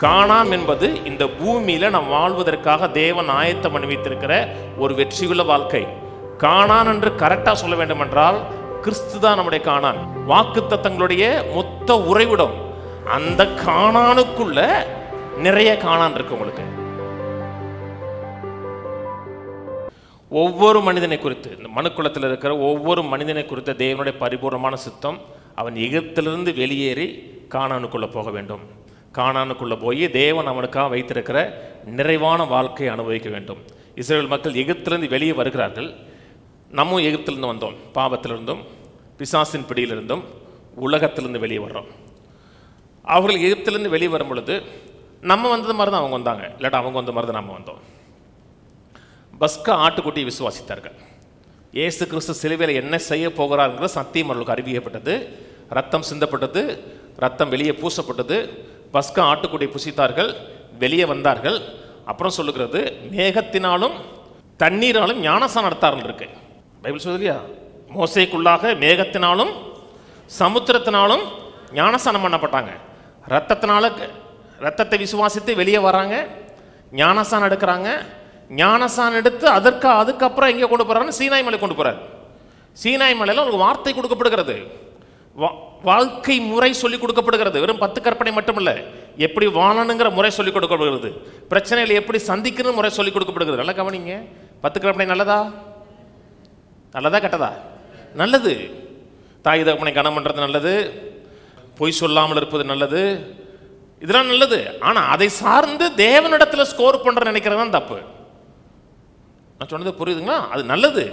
கானான் என்பது இந்த பூமியில நாம் வாழ்வதற்காக தேவன் ஆயத்தம் பண்ணி வைத்திருக்கிற ஒரு வெற்றியுள்ள வாழ்க்கை. கானான் என்று கரெக்டா சொல்ல வேண்டும் என்றால் கிறிஸ்து தான் நம்முடைய கானான், வாக்குத்தத்தங்களுடைய மொத்த உறைவிடம். அந்த கானானுக்குள்ள நிறைய கானான் இருக்கு. உங்களுக்கு ஒவ்வொரு மனிதனை குறித்து, இந்த மனுக்குலத்தில் இருக்கிற ஒவ்வொரு மனிதனை குறித்த தேவனுடைய பரிபூர்ணமான சித்தம், அவன் எகிப்திலிருந்து வெளியேறி கானானுக்குள்ள போக வேண்டும். கானானுக்குள்ள போய் தேவன் அவனுக்காக வைத்திருக்கிற நிறைவான வாழ்க்கையை அனுபவிக்க வேண்டும். இஸ்ரவேல் மக்கள் எகிப்திலிருந்து வெளியே வருகிறார்கள். நம்ம எகிப்திலிருந்து வந்தோம், பாவத்திலிருந்தும் பிசாசின் பிடியிலிருந்தும் உலகத்திலிருந்து வெளியே வர்றோம். அவர்கள் எகிப்திலிருந்து வெளியே வரும் பொழுது நம்ம வந்தது மாதிரி தான் அவங்க வந்தாங்க, இல்லாட்டா அவங்க வந்த மாதிரி தான் நம்ம வந்தோம். பஸ்கா ஆட்டுக்குட்டியை விசுவாசித்தார்கள். இயேசு கிறிஸ்து சிலுவையில் என்ன செய்ய போகிறார்ங்கிற சத்தியம் அவர்களுக்கு அறிவிக்கப்பட்டது. ரத்தம் சிந்தப்பட்டது, ரத்தம் வெளியே பூசப்பட்டது. பஸ்கா ஆட்டுக்குட்டியை புசித்தார்கள், வெளியே வந்தார்கள். அப்புறம் சொல்லுகிறது, மேகத்தினாலும் தண்ணீராலும் ஞானஸ்நானம் நடத்தார்கள் இருக்கு. பைபிள் சொல்லுதியா, மோசேக்குள்ளாக மேகத்தினாலும் சமுத்திரத்தினாலும் ஞானஸ்நானம் பண்ணப்பட்டாங்க. ரத்தத்தை விசுவாசித்து வெளியே வராங்க, ஞானஸ்நானம் எடுக்கிறாங்க. ஞானஸ்நானம் எடுத்து அதுக்கப்புறம் எங்கே கொண்டு போறாங்க? சீனாய் மலை கொண்டு போறாரு. சீனாய் மலையில் ஒரு வார்த்தை கொடுக்கப்படுகிறது, வாழ்க்கை முறை சொல்லிக் கொடுக்கப்படுகிறது. வெறும் 10 கற்பனை மட்டுமல்ல, எப்படி வாழணுங்கிற முறை சொல்லிக் கொடுக்கப்படுகிறது, பிரச்சனைகளை எப்படி சந்திக்கிற முறை சொல்லிக் கொடுக்கப்படுகிறது. நல்லா கவனிங்க. 10 கற்பனை நல்லதா கெட்டதா? நல்லது. தாய் தகப்பனை கனம் பண்றது நல்லது, பொய் சொல்லாமல் இருப்பது நல்லது, இதெல்லாம் நல்லது. ஆனா அதை சார்ந்து தேவனிடத்துல ஸ்கோர் பண்ற நினைக்கிறது தான் தப்பு. நான் சொன்னது புரியுதுங்களா? அது நல்லது.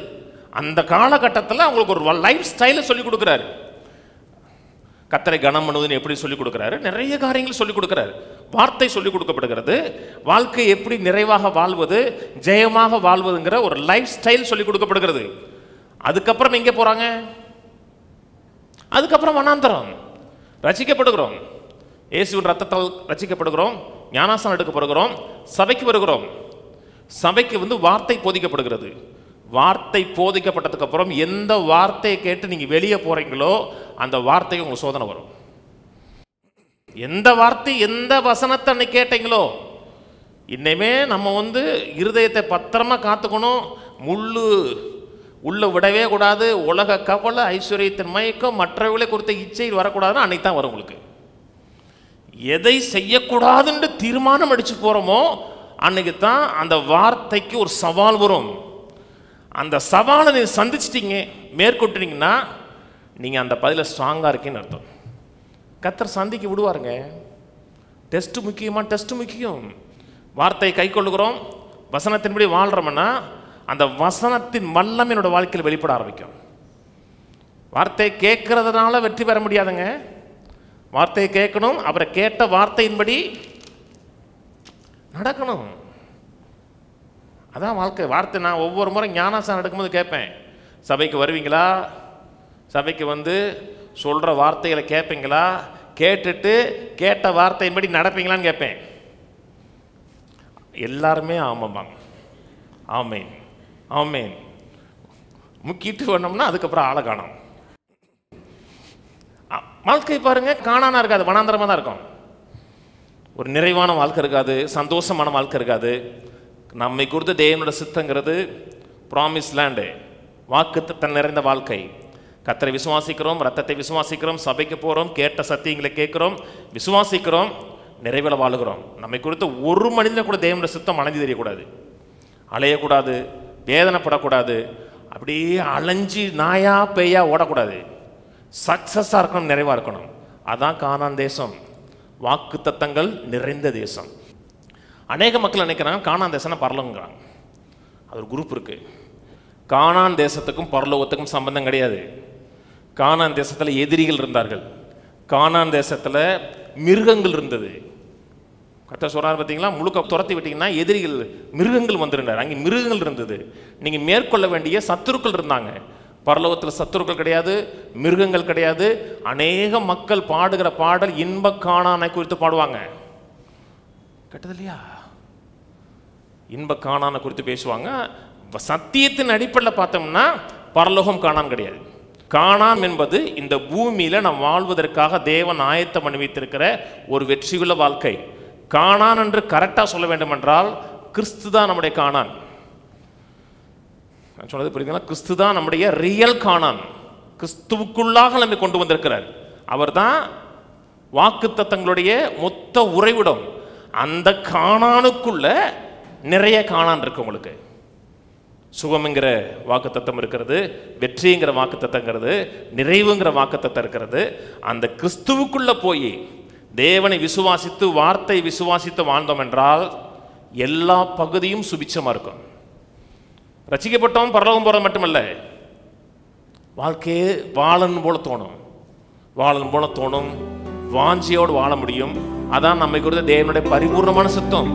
அந்த காலகட்டத்தில் அவங்களுக்கு ஒரு லைஃப் ஸ்டைலை சொல்லிக் கொடுக்குறாரு. கர்த்தரை கனம் பண்ணுவதுன்னு எப்படி சொல்லிக் கொடுக்குறாரு, நிறைய காரியங்கள் சொல்லிக் கொடுக்குறாரு. வார்த்தை சொல்லிக் கொடுக்கப்படுகிறது. வாழ்க்கை எப்படி நிறைவாக வாழ்வது, ஜெயமாக வாழ்வதுங்கிற ஒரு லைஃப் ஸ்டைல் சொல்லிக் கொடுக்கப்படுகிறது. அதுக்கப்புறம் எங்கே போறாங்க? அதுக்கப்புறம் வனாந்தரம். ரட்சிக்கப்படுகிறோம், இயேசுவின் ரத்தத்தால் ரட்சிக்கப்படுகிறோம், ஞானஸ்நானம் எடுக்கப்படுகிறோம், சபைக்கு வருகிறோம். சபைக்கு வார்த்தை போதிக்கப்படுகிறது. வார்த்தை போதிக்கப்பட்டதுக்கு அப்புறம் எந்த வார்த்தையை கேட்டு நீங்க வெளியே போறீங்களோ அந்த வார்த்தைக்கு உங்களுக்கு சோதனை வரும். எந்த வார்த்தை, எந்த வசனத்தை அன்னைக்கு கேட்டீங்களோ, இன்னமே நம்ம இருதயத்தை பத்திரமா காத்துக்கணும். முள்ளு உள்ள விடவே கூடாது. உலக கவலை, ஐஸ்வர்யத்தின் மயக்கம், மற்றவர்களை குறித்த இச்சை வரக்கூடாதுன்னு அன்னைக்கு தான் வரும். உங்களுக்கு எதை செய்யக்கூடாதுன்னு தீர்மானம் அடிச்சு போறோமோ அன்னைக்கு தான் அந்த வார்த்தைக்கு ஒரு சவால் வரும். அந்த சவாலை நீங்க சந்திச்சிட்டீங்க, மேற்கொண்டீங்கன்னா நீங்க அந்த பதில ஸ்ட்ராங்கா இருக்கீங்கன்னு அர்த்தம். கர்த்தர் சந்திக்க விடுவாருங்க. டெஸ்ட் முக்கியமா? டெஸ்ட் முக்கியம். வார்த்தையை கை கொள்ளுகிறோம், வசனத்தின்படி வாழ்றோம்னா அந்த வசனத்தின் வல்லமை என்னோட வாழ்க்கையில் வெளிப்பட ஆரம்பிக்கும். வார்த்தையை கேட்கறதுனால வெற்றி பெற முடியாதுங்க. வார்த்தையை கேட்கணும், அப்புறம் கேட்ட வார்த்தையின்படி நடக்கணும். அதான் வாழ்க்கை. வார்த்தை நான் ஒவ்வொரு முறை ஞானஸ்நானம் எடுக்கும்போது கேட்பேன், சபைக்கு வருவீங்களா, சபைக்கு சொல்ற வார்த்தைகளை கேட்பீங்களா, கேட்டுட்டு கேட்ட வார்த்தையின்படி நடப்பீங்களான்னு கேட்பேன். எல்லாருமே ஆமாம்பாங்க. ஆமேன் ஆமேன் முக்கிட்டு வேணும்னா அதுக்கப்புறம் ஆளை காணும். வாழ்க்கை பாருங்க, காணானா இருக்காது, வனாந்தரமா தான் இருக்கும். ஒரு நிறைவான வாழ்க்கை இருக்காது, சந்தோஷமான வாழ்க்கை இருக்காது. நம்மை குறித்த தேவனோட சித்தங்கிறது ப்ராமிஸ் லேண்டு, வாக்குத்தத்தம் நிறைந்த வாழ்க்கை. கர்த்தரை விசுவாசிக்கிறோம், ரத்தத்தை விசுவாசிக்கிறோம், சபைக்கு போறோம், கேட்ட சத்தியங்களை கேட்கிறோம், விசுவாசிக்கிறோம், நிறைவில் வாழுகிறோம். நம்மை குறித்த ஒரு மனிதனை கூட தேவனோட சித்தம் அணைஞ்சு தெரியக்கூடாது, அலையக்கூடாது, வேதனைப்படக்கூடாது, அப்படியே அலைஞ்சி நாயா பேயா ஓடக்கூடாது. சக்சஸாக இருக்கணும், நிறைவாக இருக்கணும். அதான் கானான் தேசம், வாக்கு தத்தங்கள் நிறைந்த தேசம். அநேக மக்கள் நினைக்கிறாங்க கானான் தேசம்னா பரலோகங்கிறாங்க. அது ஒரு குரூப் இருக்கு. கானான் தேசத்துக்கும் பரலோகத்துக்கும் சம்பந்தம் கிடையாது. கானான் தேசத்தில் எதிரிகள் இருந்தார்கள். கானான் தேசத்தில் மிருகங்கள் இருந்தது. கர்த்தர் சொல்றாரு பார்த்தீங்களா, முழுக்க துரத்தி விட்டீங்கன்னா எதிரிகள் மிருகங்கள் வந்துருந்தார். அங்கே மிருகங்கள் இருந்தது. நீங்கள் மேற்கொள்ள வேண்டிய சத்துருக்கள் இருந்தாங்க. பரலோகத்தில் சத்துருக்கள் கிடையாது, மிருகங்கள் கிடையாது. அநேக மக்கள் பாடுகிற பாடல் இன்ப கானானை குறித்து பாடுவாங்க. கேட்டது இல்லையா? இன்ப கானானை குறித்து பேசுவாங்க. சத்தியத்தின் அடிப்படையில் பார்த்தோம்னா பரலோகம் கானான் கிடையாது. கானான் என்பது இந்த பூமியில நாம் வாழ்வதற்காக தேவன் ஆயத்தம் பண்ணி வைத்திருக்கிற ஒரு வெற்றியுள்ள வாழ்க்கை. கானான் என்று கரெக்டாக சொல்ல வேண்டும் என்றால் கிறிஸ்து தான் நம்முடைய கானான். நான் சொன்னது புரியுதுங்களா? கிறிஸ்து தான் நம்முடைய ரியல் கானான். கிறிஸ்துவுக்குள்ளாக நம்மை கொண்டு வந்திருக்கிறார். அவர் தான் வாக்குத்தத்தங்களுடைய மொத்த உறைவிடம். அந்த கானானுக்குள்ள நிறைய கானான் இருக்கு. உங்களுக்கு சுகம்ங்கிற வாக்குத்தத்தம் இருக்கிறது, வெற்றிங்கிற வாக்குத்தத்தங்கிறது, நிறைவுங்கிற வாக்குத்தத்தம் இருக்கிறது. அந்த கிறிஸ்துவுக்குள்ள போய் தேவனை விசுவாசித்து வார்த்தை விசுவாசித்து வாழ்ந்தோம் என்றால் எல்லா பகுதியும் சுபிச்சமா இருக்கும். ரசிக்கப்பட்டோம் பரலோகம் போறது மட்டுமல்ல, வாழ்க்கையே வாழன் போல தோணும், வாழன் போல தோணும், வாஞ்சியோடு வாழ முடியும். அதான் நம்மை குறித்த தேவனுடைய பரிபூர்ணமான சித்தம்.